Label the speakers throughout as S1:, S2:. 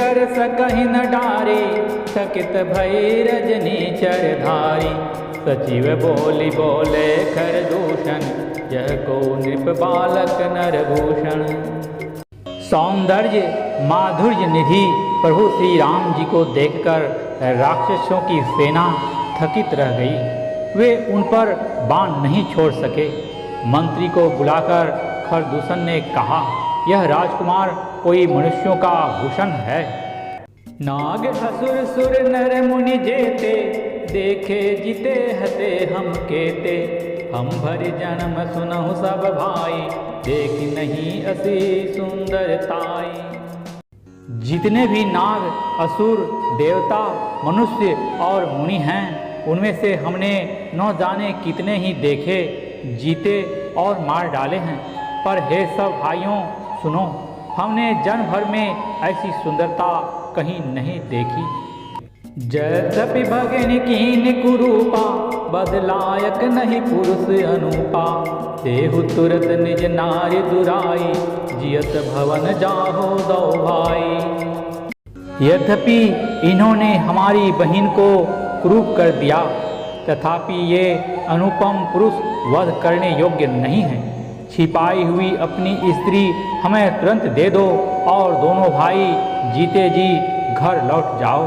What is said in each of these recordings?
S1: कर सकहि न डारी, थकित भई रजनी चरधारी। सचिव बोली बोले खरदूषण, यह को नृप बालक नरभूषण। सौंदर्य माधुर्य निधि प्रभु श्री राम जी को देखकर राक्षसों की सेना थकित रह गई। वे उन पर बाण नहीं छोड़ सके। मंत्री को बुलाकर खरदूषण ने कहा, यह राजकुमार कोई मनुष्यों का भूषण है। नाग असुर सुर नर मुनि जेते, देखे जिते हते हम केते। हम भरि जन्म सुनहु सब भाई, देख नहीं असी सुंदरताई। जितने भी नाग असुर देवता मनुष्य और मुनि हैं, उनमें से हमने न जाने कितने ही देखे, जीते और मार डाले हैं। पर हे सब भाइयों सुनो, हमने जन्म भर में ऐसी सुंदरता कहीं नहीं देखी। जद्यपि भगन कीन कुरूपा, बदलायक नहीं पुरुष अनुपा। देहु तुरत निज नारी दुराई, जियत भवन जाहो दो भाई। यद्यपि इन्होंने हमारी बहन को क्रूप कर दिया, तथापि ये अनुपम पुरुष वध करने योग्य नहीं है। छिपाई हुई अपनी स्त्री हमें तुरंत दे दो और दोनों भाई जीते जी घर लौट जाओ।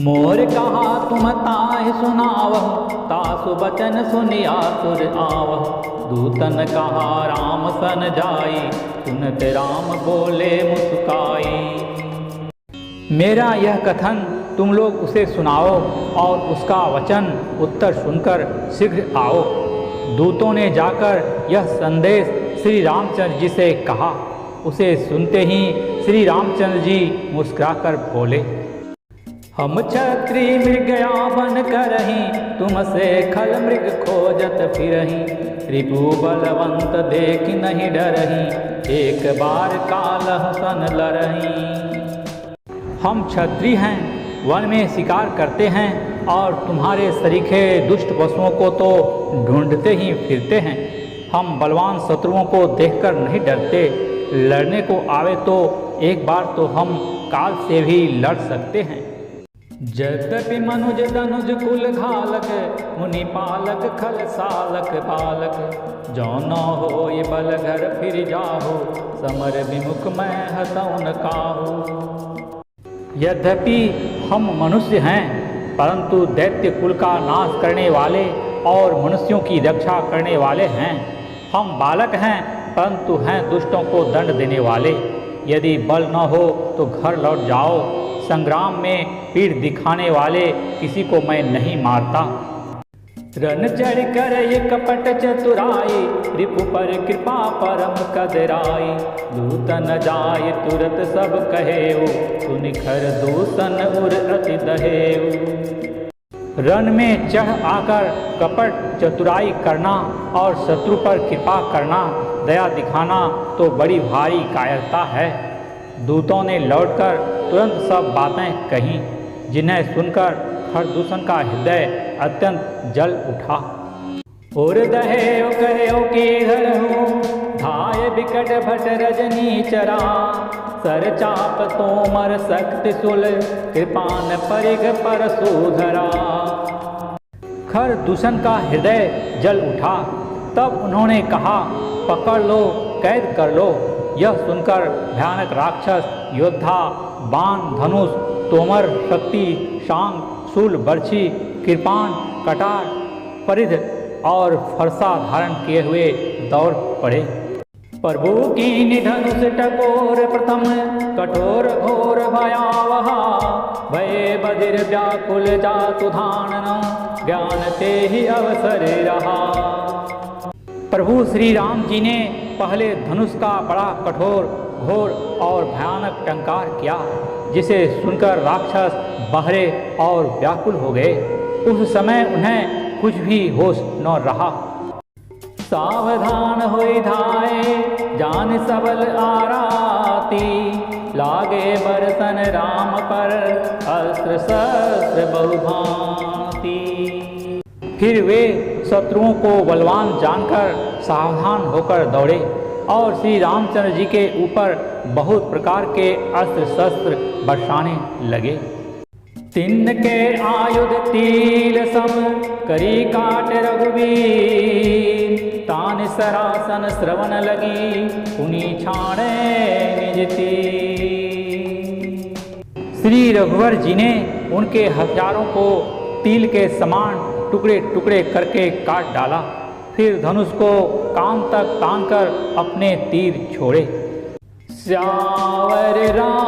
S1: मोर कहा तुम ताहि सुनावह, तासु बचन सुनिया सुर आवह। दूतन कहा राम सन जाई, सुनत राम बोले मुस्काई। मेरा यह कथन तुम लोग उसे सुनाओ और उसका वचन उत्तर सुनकर शीघ्र आओ। दूतों ने जाकर यह संदेश श्री रामचंद्र जी से कहा। उसे सुनते ही श्री रामचंद्र जी मुस्कुराकर बोले, हम क्षत्रिय मृगया बन करहीं, तुमसे खल मृग खोजत फिरहीं। रिपु बलवंत देख नहीं डरहीं, एक बार कालह सन लरहीं। हम क्षत्रिय हैं, वन में शिकार करते हैं और तुम्हारे सरीखे दुष्ट पशुओं को तो ढूंढते ही फिरते हैं। हम बलवान शत्रुओं को देखकर नहीं डरते, लड़ने को आवे तो एक बार तो हम काल से भी लड़ सकते हैं। यद्यपि मनुज धनुज कुल घालक, मुनि पालक खल सालक बालक। जो न हो ये बल घर फिर जाहो, समर विमुख मैं हतौन काहू। यद्यपि हम मनुष्य हैं, परंतु दैत्य कुल का नाश करने वाले और मनुष्यों की रक्षा करने वाले हैं। हम बालक हैं, परंतु हैं दुष्टों को दंड देने वाले। यदि बल न हो तो घर लौट जाओ। संग्राम में पीठ दिखाने वाले किसी को मैं नहीं मारता। रन चढ़ कर ये कपट चतुराई, रिपु पर कृपा परम कदराई। दूतन जाय तुरत सब कहेऊ, सुनि खरदूषण उर अति दहेऊ। रन में चढ़ आकर कपट चतुराई करना और शत्रु पर कृपा करना, दया दिखाना तो बड़ी भारी कायरता है। दूतों ने लौटकर तुरंत सब बातें कहीं, जिन्हें सुनकर खरदूषण का हृदय अत्यंत जल उठा। और दहेओ कहेओ की धरहूँ, धाय बिकट भट रजनी चरा। सर चाप तोमर शक्ति सुल, कृपान परिग परशुधरा। खरदूषण का हृदय जल उठा। तब उन्होंने कहा, पकड़ लो, कैद कर लो। यह सुनकर भयानक राक्षस योद्धा बाण धनुष तोमर शक्ति शांग शूल बर्छी कृपान कटार परिध और फरसा धारण किए हुए दौड़ पड़े। प्रभु की धनुष टकोर प्रथम, कठोर घोर भयावह। भय बधिर व्याकुल जातु धानन, ज्ञान ते ही अवसर रहा। प्रभु श्री राम जी ने पहले धनुष का बड़ा कठोर घोर और भयानक टंकार किया, जिसे सुनकर राक्षस बहरे और व्याकुल हो गए। उस समय उन्हें कुछ भी होश न रहा। सावधान होई धाये, जान सबल आराती। लागे बरसन राम पर, अस्त्र शस्त्र बहुभांति। फिर वे शत्रुओं को बलवान जानकर सावधान होकर दौड़े। और श्री रामचंद्र जी के ऊपर बहुत प्रकार के अस्त्र शस्त्र बरसाने लगे। तिनके आयुध तिल सम करी काट रघुवीर, तान सरासन श्रवण लगी पुनि छाड़े निज तीर। श्री रघुवर जी ने उनके हथियारों को तिल के समान टुकड़े टुकड़े करके काट डाला, फिर धनुष को कान तक तानकर अपने तीर छोड़े। स्यावर राम